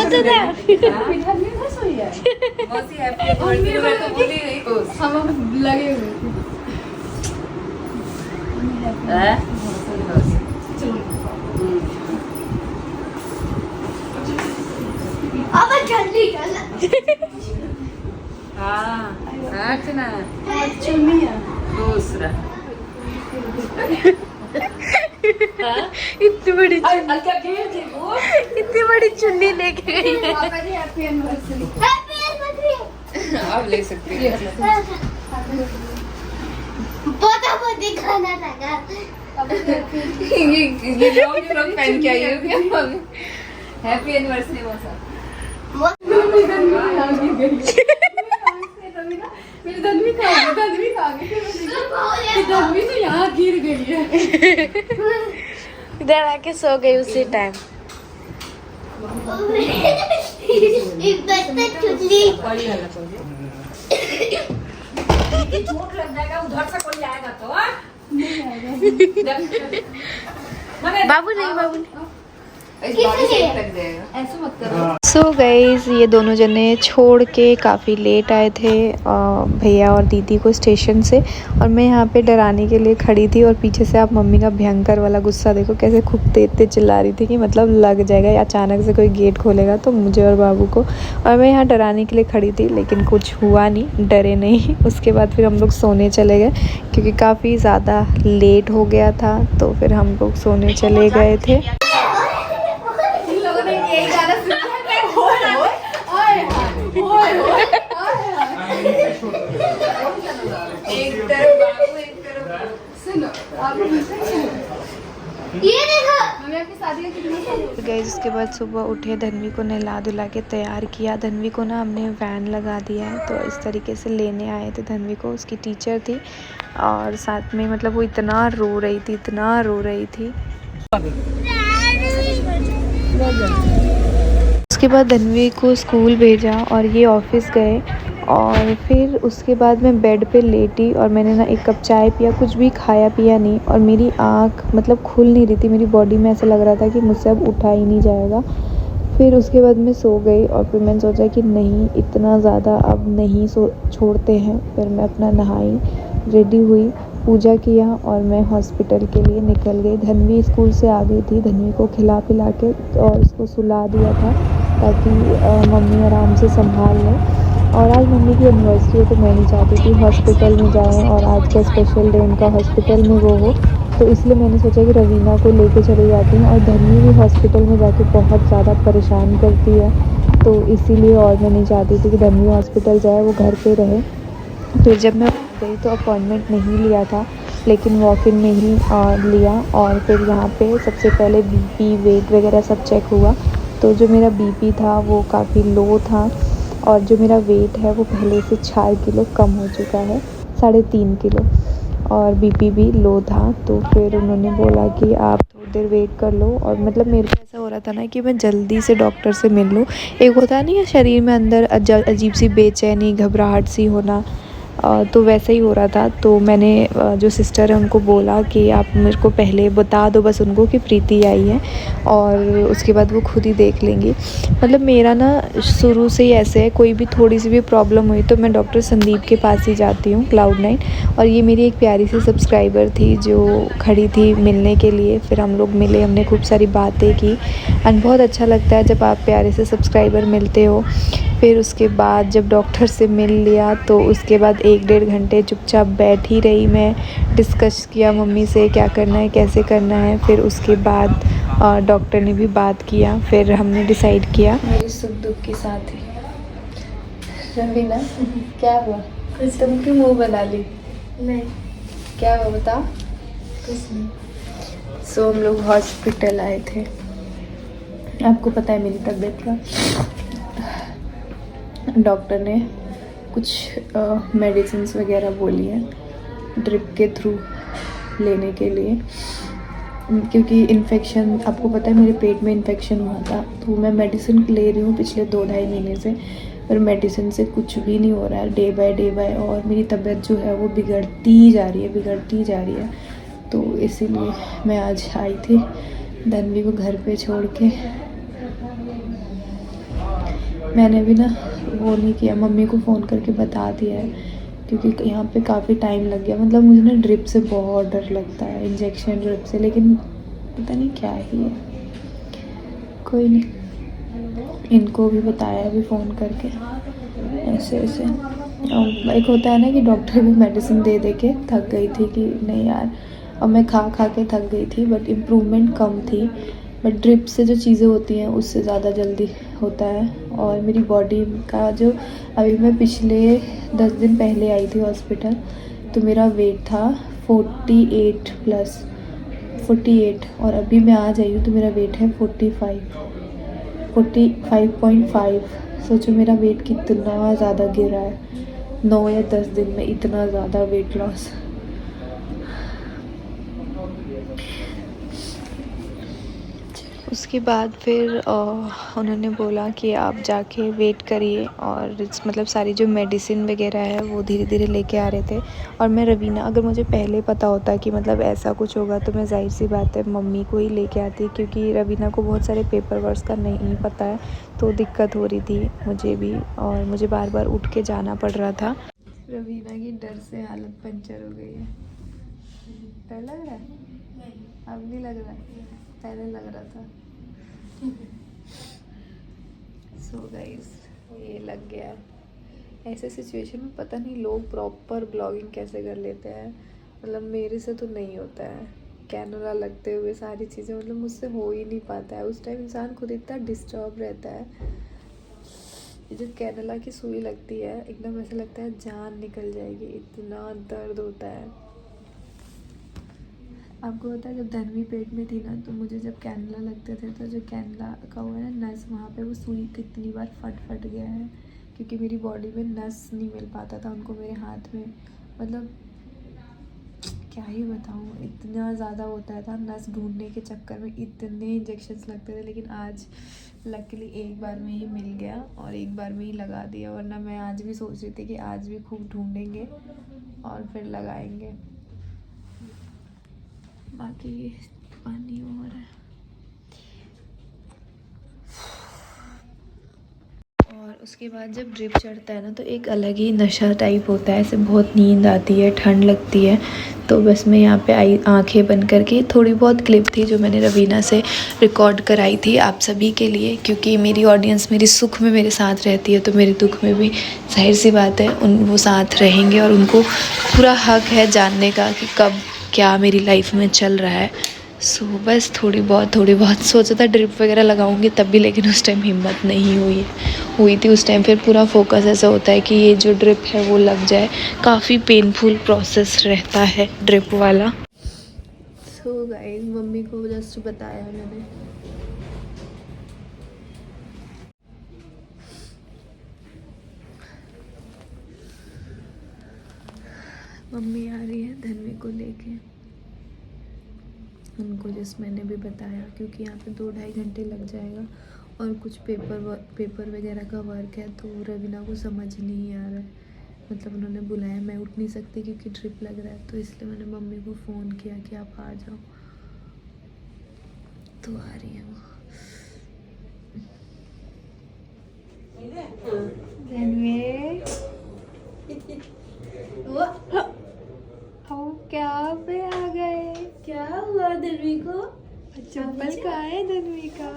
बोलते थे हम लगे हुए अब जल्दी चल दूसरा इतनी बड़ी इतनी बड़ी चुन्नी लेके गई है। हैप्पी एनिवर्सरी आप ले सकते हैं। बहुत दिखाना लगा ये लोग पहन के आई हो क्या? हैप्पी एनिवर्सरी मौसा। मेरी धनवी खा गई धनवी तो यहाँ गिर गई है। इधर आके सो गई उसी टाइम। एक बच्चा चुन्नी चोट लग जाएगा उधर से कोई आएगा तो बाबू नहीं ऐसे मत करो। सो गाइस ये दोनों जने छोड़ के काफ़ी लेट आए थे भैया और दीदी को स्टेशन से, और मैं यहाँ पे डराने के लिए खड़ी थी, और पीछे से आप मम्मी का भयंकर वाला गुस्सा देखो कैसे खूब तेज चिल्ला रही थी कि मतलब लग जाएगा या अचानक से कोई गेट खोलेगा तो मुझे और बाबू को। और मैं यहाँ डराने के लिए खड़ी थी लेकिन कुछ हुआ नहीं, डरे नहीं। उसके बाद फिर हम लोग सोने चले गए क्योंकि काफ़ी ज़्यादा लेट हो गया था, तो फिर हम लोग सोने चले गए थे। ये देखो गए उसके बाद सुबह उठे, धनवी को नहला धुला के तैयार किया। धनवी को ना हमने वैन लगा दिया है, तो इस तरीके से लेने आए थे धनवी को। उसकी टीचर थी और साथ में मतलब वो इतना रो रही थी। उसके बाद धनवी को स्कूल भेजा और ये ऑफिस गए, और फिर उसके बाद मैं बेड पे लेटी और मैंने ना एक कप चाय पिया, कुछ भी खाया पिया नहीं, और मेरी आँख मतलब खुल नहीं रही थी। मेरी बॉडी में ऐसा लग रहा था कि मुझसे अब उठा ही नहीं जाएगा। फिर उसके बाद मैं सो गई, और फिर मैंने सोचा कि नहीं इतना ज़्यादा अब नहीं छोड़ते हैं। फिर मैं अपना नहाई, रेडी हुई, पूजा किया और मैं हॉस्पिटल के लिए निकल गई। धनवी स्कूल से आ गई थी, धनवी को खिला पिला के और उसको सुला दिया था ताकि मम्मी आराम से संभाल लें। और आज मम्मी की एनिवर्सरी तो मैं नहीं चाहती थी हॉस्पिटल में जाएं और आज का स्पेशल डे उनका हॉस्पिटल में वो हो, तो इसलिए मैंने सोचा कि रवीना को लेके चली जाती हूँ। और धनवी भी हॉस्पिटल में जाके बहुत ज़्यादा परेशान करती है, तो इसीलिए और मैं नहीं चाहती थी कि धनवी हॉस्पिटल जाए, वो घर पे रहे। फिर जब मैं गई तो अपॉइंटमेंट नहीं लिया था, लेकिन वॉक इन में ही लिया। और फिर यहाँ पे सबसे पहले बीपी वेट वगैरह सब चेक हुआ, तो जो मेरा बीपी था वो काफ़ी लो था, और जो मेरा वेट है वो पहले से 4 किलो कम हो चुका है, 3.5 किलो, और बीपी भी लो था। तो फिर उन्होंने बोला कि आप थोड़ी देर वेट कर लो। और मतलब मेरे को ऐसा हो रहा था ना कि मैं जल्दी से डॉक्टर से मिल लूँ। एक होता नहीं है शरीर में अंदर अजीब सी बेचैनी, घबराहट सी होना, तो वैसे ही हो रहा था। तो मैंने जो सिस्टर है उनको बोला कि आप मेरे को पहले बता दो बस उनको कि प्रीति आई है, और उसके बाद वो खुद ही देख लेंगी। मतलब मेरा ना शुरू से ही ऐसे है, कोई भी थोड़ी सी भी प्रॉब्लम हुई तो मैं डॉक्टर संदीप के पास ही जाती हूँ, Cloud9। और ये मेरी एक प्यारी सी सब्सक्राइबर थी जो खड़ी थी मिलने के लिए। फिर हम लोग मिले, हमने खूब सारी बातें की, एंड बहुत अच्छा लगता है जब आप प्यारे से सब्सक्राइबर मिलते हो। फिर उसके बाद जब डॉक्टर से मिल लिया तो उसके बाद 1-1.5 घंटे चुपचाप बैठी रही मैं, डिस्कस किया मम्मी से क्या करना है, कैसे करना है। फिर उसके बाद डॉक्टर ने भी बात किया, फिर हमने डिसाइड किया। मेरी सुख दुख की साथी रवीना, क्या हुआ? तुम क्यों मुँह बना ली? नहीं क्या हुआ बता? कुछ नहीं। सो हम लोग हॉस्पिटल आए थे, आपको पता है मेरी तबीयत का। डॉक्टर ने कुछ मेडिसिन्स वगैरह बोली है ड्रिप के थ्रू लेने के लिए, क्योंकि इन्फेक्शन, आपको पता है मेरे पेट में इन्फेक्शन हुआ था। तो मैं मेडिसिन ले रही हूँ पिछले 2-2.5 महीने से, पर मेडिसिन से कुछ भी नहीं हो रहा है, डे बाय। और मेरी तबीयत जो है वो बिगड़ती ही जा रही है। तो इसीलिए मैं आज आई थी धनवी को घर पे छोड़ के। मैंने भी ना वो नहीं किया, मम्मी को फ़ोन करके बता दिया है क्योंकि यहाँ पे काफ़ी टाइम लग गया। मतलब मुझे ना ड्रिप से बहुत डर लगता है, इंजेक्शन ड्रिप से, लेकिन पता नहीं क्या ही है। कोई नहीं, इनको भी बताया अभी फ़ोन करके ऐसे ऐसे। और एक होता है ना कि डॉक्टर भी मेडिसिन दे दे के थक गई थी कि नहीं यार, और मैं खा खा के थक गई थी, बट इम्प्रूवमेंट कम थी। बट ड्रिप से जो चीज़ें होती हैं उससे ज़्यादा जल्दी होता है। और मेरी बॉडी का जो, अभी मैं पिछले 10 दिन पहले आई थी हॉस्पिटल, तो मेरा वेट था 48 प्लस 48, और अभी मैं आज आई हूँ तो मेरा वेट है 45.5। सोचो मेरा वेट कितना ज़्यादा गिरा है 9 या 10 दिन में, इतना ज़्यादा वेट लॉस। उसके बाद फिर उन्होंने बोला कि आप जाके वेट करिए, और मतलब सारी जो मेडिसिन वगैरह है वो धीरे धीरे लेके आ रहे थे। और मैं रवीना, अगर मुझे पहले पता होता कि मतलब ऐसा कुछ होगा तो मैं ज़ाहिर सी बात है मम्मी को ही लेके आती, क्योंकि रवीना को बहुत सारे पेपर वर्क का नहीं पता है, तो दिक्कत हो रही थी मुझे भी, और मुझे बार बार उठ के जाना पड़ रहा था। रवीना की डर से हालत पंचर हो गई है। डर लग रहा है? अब नहीं लग रहा है, पहले लग रहा था। सो गाइस, ये लग गया। ऐसे सिचुएशन में पता नहीं लोग प्रॉपर ब्लॉगिंग कैसे कर लेते हैं, मतलब मेरे से तो नहीं होता है। कैमरा लगते हुए सारी चीज़ें, मतलब मुझसे हो ही नहीं पाता है। उस टाइम इंसान खुद इतना डिस्टर्ब रहता है। ये जो कैनला की सुई लगती है, एकदम ऐसा लगता है जान निकल जाएगी, इतना दर्द होता है। आपको पता है जब धनवी पेट में थी ना, तो मुझे जब कैनला लगते थे, तो जो कैनला का हुआ है नस, वहाँ पे वो सुई कितनी बार फट गया है, क्योंकि मेरी बॉडी में नस नहीं मिल पाता था उनको मेरे हाथ में। मतलब क्या ही बताऊँ, इतना ज़्यादा होता था, नस ढूंढने के चक्कर में इतने इंजेक्शन्स लगते थे। लेकिन आज लकीली एक बार में ही मिल गया और एक बार में ही लगा दिया, वरना मैं आज भी सोच रही थी कि आज भी खूब ढूंढेंगे और फिर लगाएंगे। बाकी पानी और है। और उसके बाद जब ड्रिप चढ़ता है ना, तो एक अलग ही नशा टाइप होता है, ऐसे बहुत नींद आती है, ठंड लगती है। तो बस मैं यहाँ पे आई आंखें बंद करके, थोड़ी बहुत क्लिप थी जो मैंने रवीना से रिकॉर्ड कराई थी आप सभी के लिए, क्योंकि मेरी ऑडियंस मेरी सुख में मेरे साथ रहती है, तो मेरे दुख में भी जाहिर सी बात है वो साथ रहेंगे, और उनको पूरा हक है जानने का कि कब क्या मेरी लाइफ में चल रहा है। सो बस थोड़ी बहुत सोचा था ड्रिप वगैरह लगाऊंगी तब भी, लेकिन उस टाइम हिम्मत नहीं हुई थी उस टाइम। फिर पूरा फोकस ऐसा होता है कि ये जो ड्रिप है वो लग जाए, काफ़ी पेनफुल प्रोसेस रहता है ड्रिप वाला। सो गाइस, मम्मी को जस्ट बताया मैंने। मम्मी आ रही है धनवी को लेके, उनको जस्ट मैंने भी बताया, क्योंकि यहाँ पे 2-2.5 घंटे लग जाएगा, और कुछ पेपर वगैरह का वर्क है, तो रवीना को समझ नहीं आ रहा है। मतलब उन्होंने बुलाया, मैं उठ नहीं सकती क्योंकि ड्रिप लग रहा है, तो इसलिए मैंने मम्मी को फ़ोन किया कि आप आ जाओ, तो आ रही है वो। क्या पे आ गए? क्या हुआ धनवी को? चप्पल कहाँ है धनवी का?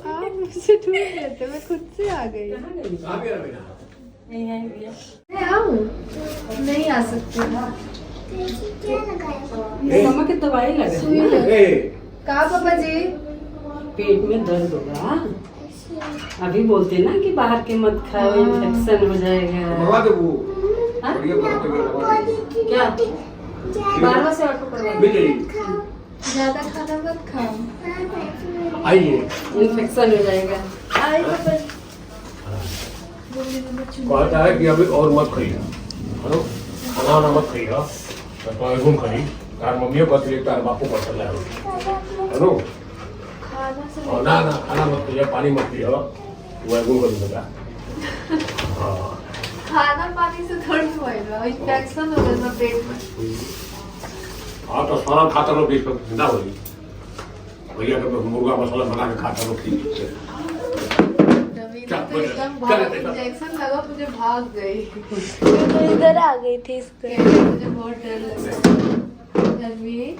आप मुझसे ढूंढ रहे थे, मैं खुद से आ गई। मैं आऊँ? नहीं आ सकती। मम्मा की दवाई लगा सुई लगी। कहाँ पापा जी? पेट में दर्द होगा। अभी बोलते ना कि बाहर के मत खाओ, इन्फेक्शन हो जाएगा। क्या बारह से ऑटो करवा, ज़्यादा खाना मत खाओ, आइए इन्फेक्शन हो जाएगा। आई पापा। कहता है कि अभी और मत खाइए, हेलो खाना मत खाइए, तो घूम खाइए। तार मम्मियों का तो तार बापू का चला है, हेलो और ना खाना मत खाइए, पानी मत पियो, वो घूम कर देगा। खाना पानी से थोड़ी होएगा, इन्फेक्शन हो जाएगा पेट में। हाँ तो सारा खाता रहो, बीच में जिंदा होगी, भैया का मुर्गा मसाला बना के खाता हूँ खींच से। तो एकदम भाग इंजेक्शन लगा मुझे भाग गई। तो इधर आ गई थी इसके। मुझे बहुत डर लगा। रणवीर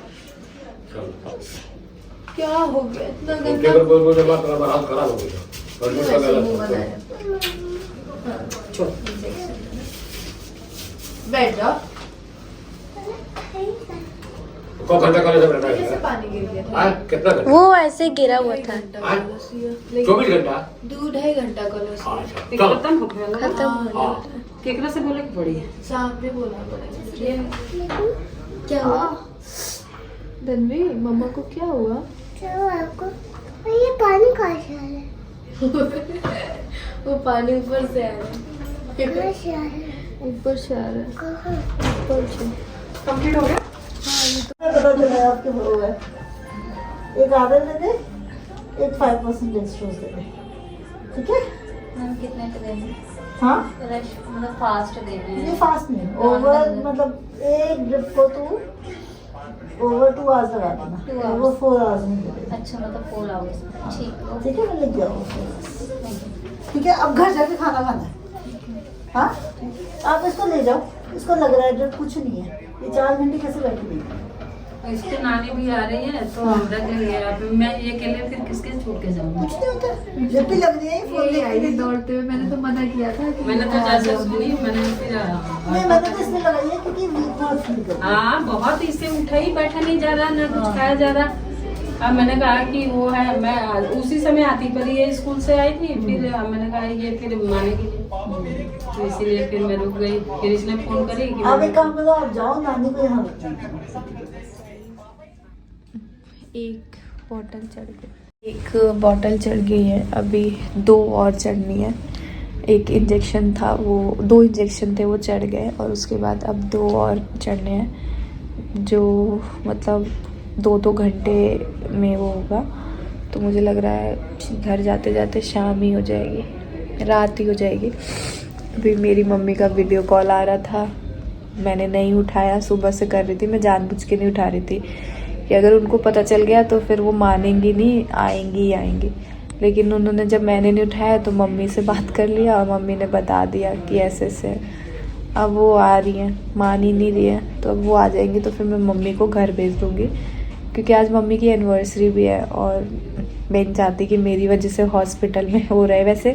क्या हो गया इतना गंदा अगर कोई मुझे बात करा हाथ खराब हो गया और दूसरा गलत बैठ जाओ। को घंटा कॉलेज में बैठा कैसे है पानी गिर गया था? आज कितना घंटा वो ऐसे गिरा हुआ था। 24 घंटा 2-2.5 घंटा कॉलेज अच्छा चलो खत्म हो गया। खत्म हो गया। हाँ केकरा से बोले की पड़ी है। सामने बोलना पड़ेगा। क्या हुआ? रणवीर मम्मा को क्या हुआ? ये पानी कहाँ से आ रहा है? वो पानी ऊपर से आ रहा है। कहाँ से आ रहा है? ऊपर से आ रहा है। कहाँ? ऊपर से। कंप्लीट हो गया। पता चला आपके हो गए। एक आधा दे दे, एक 5% एक्स्ट्रा दे दे, ठीक है? मैम कितने का देंगे? हाँ मतलब फास्ट देना ये है। फास्ट नहीं, ओवर मतलब एक ड्रिप को तू ओवर 2 आवर्स लगा देना, 2 hours। ओवर 4 आवर्स नहीं दे अच्छा मतलब 4 hours। ठीक। ठीक है? मैं लिख जाऊँ, ठीक है? अब घर जाके खाना खाना है, हाँ? आप इसको ले जाओ, इसको लग रहा है ड्रिप कुछ नहीं है, ये 4 घंटे कैसे बैठी हुई है? इसके नानी भी आ रही है तो हम रख लेंगे। अब मैं ये अकेले फिर किसके छोड़ के जाऊंगा। कुछ नहीं होता, जब भी लग रही है फोन ये देखते आई थी देखते। दौड़ते हुए। मैंने तो मना किया था कि मैंने तो जैसे सुनी मैंने फिर नहीं, मैंने तो इसमें लगाई है क्योंकि वीक बहुत फील कर रही है। हाँ बहुत इससे उठा ही बैठा नहीं जा रहा ना कुछ खाया जा रहा। अब मैंने कहा कि वो है मैं उसी समय आती पर ये स्कूल से आई थी फिर मैंने कहा ये फिर मानेगी तो इसीलिए फिर मैं रुक गई। फिर इसने फोन करी कि आप एक काम करो, आप जाओ नानी को यहाँ रख दो। एक बॉटल चढ़ गई है, अभी 2 और चढ़नी है। एक इंजेक्शन था, वो 2 इंजेक्शन थे वो चढ़ गए और उसके बाद अब 2 और चढ़ने हैं, जो मतलब 2-2 घंटे में वो होगा। तो मुझे लग रहा है घर जाते जाते शाम ही हो जाएगी, रात ही हो जाएगी। अभी मेरी मम्मी का वीडियो कॉल आ रहा था, मैंने नहीं उठाया, सुबह से कर रही थी, मैं जानबूझ के नहीं उठा रही थी कि अगर उनको पता चल गया तो फिर वो मानेंगी नहीं, आएंगी ही आएंगी। लेकिन उन्होंने जब मैंने नहीं उठाया तो मम्मी से बात कर लिया और मम्मी ने बता दिया कि ऐसे ऐसे। अब वो आ रही हैं, मान ही नहीं रही है, तो अब वो आ जाएंगी तो फिर मैं मम्मी को घर भेज दूँगी, क्योंकि आज मम्मी की एनिवर्सरी भी है और मैं नहीं चाहती कि मेरी वजह से हॉस्पिटल में हो रहा है। वैसे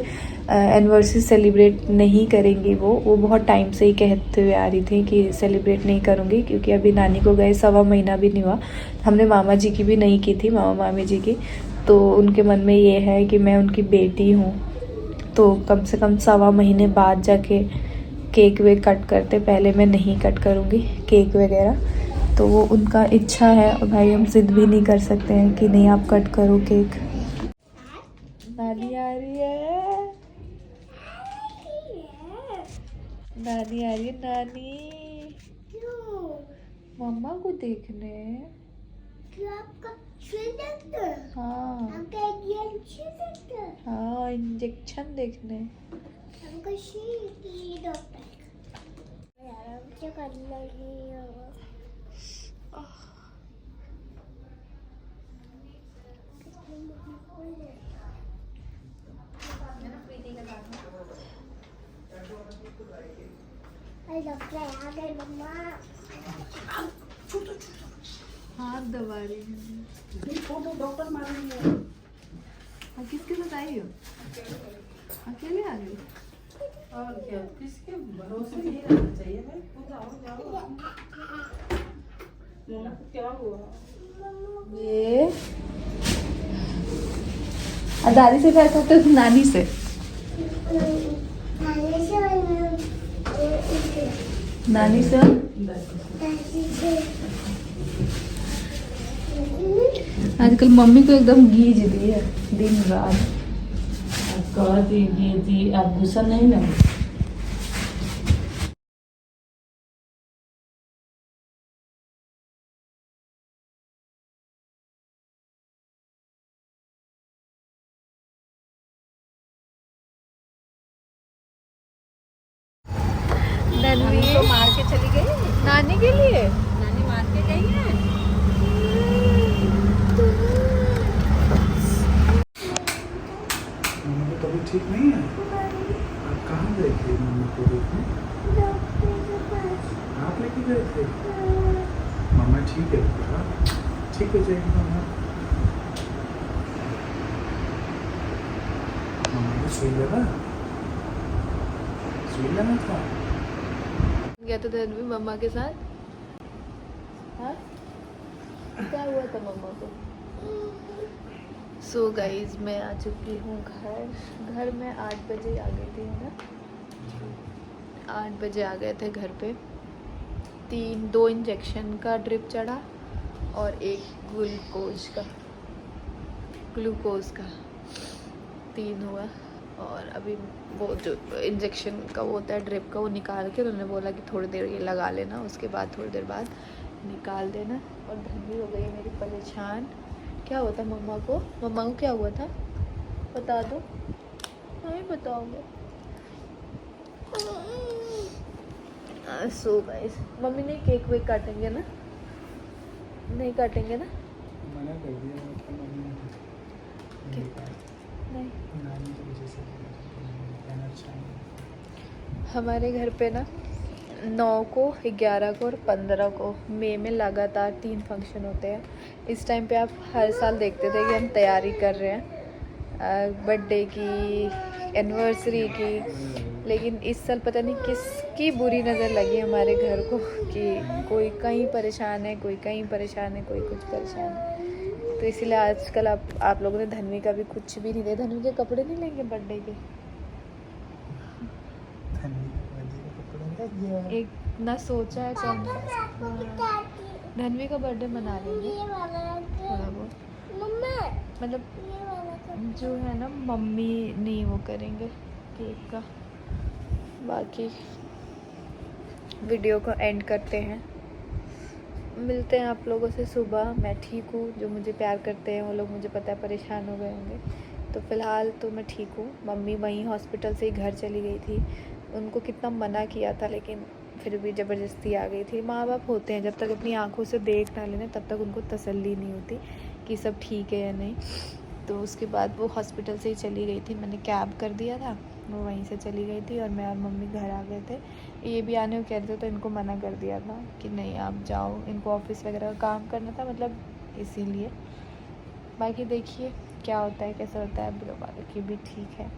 एनिवर्सरी सेलिब्रेट नहीं करेंगी वो बहुत टाइम से ही कहते हुए आ रही थी कि सेलिब्रेट नहीं करूँगी, क्योंकि अभी नानी को गए 1.25 महीना भी नहीं हुआ। हमने मामा जी की भी नहीं की थी, मामा मामी जी की, तो उनके मन में ये है कि मैं उनकी बेटी हूँ, तो कम से कम 1.25 महीने बाद जाके केक वेक कट करते, पहले मैं नहीं कट करूँगी केक वगैरह। तो वो उनका इच्छा है और भाई हम जिद भी नहीं कर सकते हैं कि नहीं आप कट करो केक। नानी आ रही है, नानी आ रही है, नानी मम्मा को देखने। हाँ हाँ, इंजेक्शन देखने। हाथ दबा रही है। डॉक्टर मारेंगे। किसके साथ आई हो? अकेले आ गई? और क्या किसके भरोसे नहीं रहना चाहिए भाई। जाओ क्या हुआ ये दादी से प्यार करते हो नानी से? नानी से। आजकल मम्मी को एकदम गीज दी है दिन रात। कह दीजिए आप गुस्सा नहीं ना। तो मार के चली गई नानी के लिए। नानी मार के गई है। ठीक नहीं है? आप कहाँ गए थे मम्मी को देखने? आप लेके गए थे? मम्मा ठीक है बेटा, ठीक हो जाएगी मम्मा। मम्मा को सुई लगा था। गया था धनवी मम्मा के साथ। हाँ क्या हुआ था मम्मा को? सो गाइज मैं आ चुकी हूँ घर में 8 बजे आ गई थी ना, 8 बजे आ गए थे घर पे। 2 इंजेक्शन का ड्रिप चढ़ा और एक ग्लूकोज का 3 हुआ। और अभी वो जो इंजेक्शन का वो होता है ड्रिप का, वो निकाल के उन्होंने बोला कि थोड़ी देर ये लगा लेना, उसके बाद थोड़ी देर बाद निकाल देना। और धन्वी हो गई है मेरी परेशान। क्या हुआ था मम्मा को? मम्मा को क्या हुआ था बता दो। नहीं बताओगे? सो गाइस मम्मी नहीं केक वेक काटेंगे ना? नहीं काटेंगे ना? मना कर दिया मम्मी ने। नहीं। नानी की वजह से कहना अच्छा नहीं। हमारे घर पे ना 9 को, 11 को और 15 को मई में लगातार 3 फंक्शन होते हैं। इस टाइम पे आप हर साल देखते थे कि हम तैयारी कर रहे हैं बर्थडे की, एनिवर्सरी की, लेकिन इस साल पता नहीं किसकी बुरी नज़र लगी हमारे घर को कि कोई कहीं परेशान है, कोई कहीं परेशान है, कोई कुछ परेशान है। तो इसीलिए आजकल आप लोगों ने धन्वी का भी कुछ भी नहीं दिया। धन्वी के कपड़े नहीं लेंगे बर्थडे के? एक ना सोचा है कौन धन्वी का बर्थडे मना लेंगे थोड़ा बहुत, मतलब जो है ना मम्मी नहीं वो करेंगे केक का। बाकी वीडियो को एंड करते हैं, मिलते हैं आप लोगों से सुबह। मैं ठीक हूँ, जो मुझे प्यार करते हैं वो लोग मुझे पता है परेशान हो गए होंगे। तो फ़िलहाल तो मैं ठीक हूँ। मम्मी वहीं हॉस्पिटल से ही घर चली गई थी, उनको कितना मना किया था लेकिन फिर भी ज़बरदस्ती आ गई थी। माँ बाप होते हैं, जब तक अपनी आंखों से देख ना लेना तब तक उनको तसल्ली नहीं होती कि सब ठीक है या नहीं। तो उसके बाद वो हॉस्पिटल से ही चली गई थी, मैंने कैब कर दिया था, वो वहीं से चली गई थी और मैं और मम्मी घर आ गए थे। ये भी आने को कह रहे थे तो इनको मना कर दिया था कि नहीं आप जाओ, इनको ऑफिस वगैरह का काम करना था, मतलब इसीलिए। बाकी देखिए क्या होता है कैसा होता है, बाकी भी ठीक है।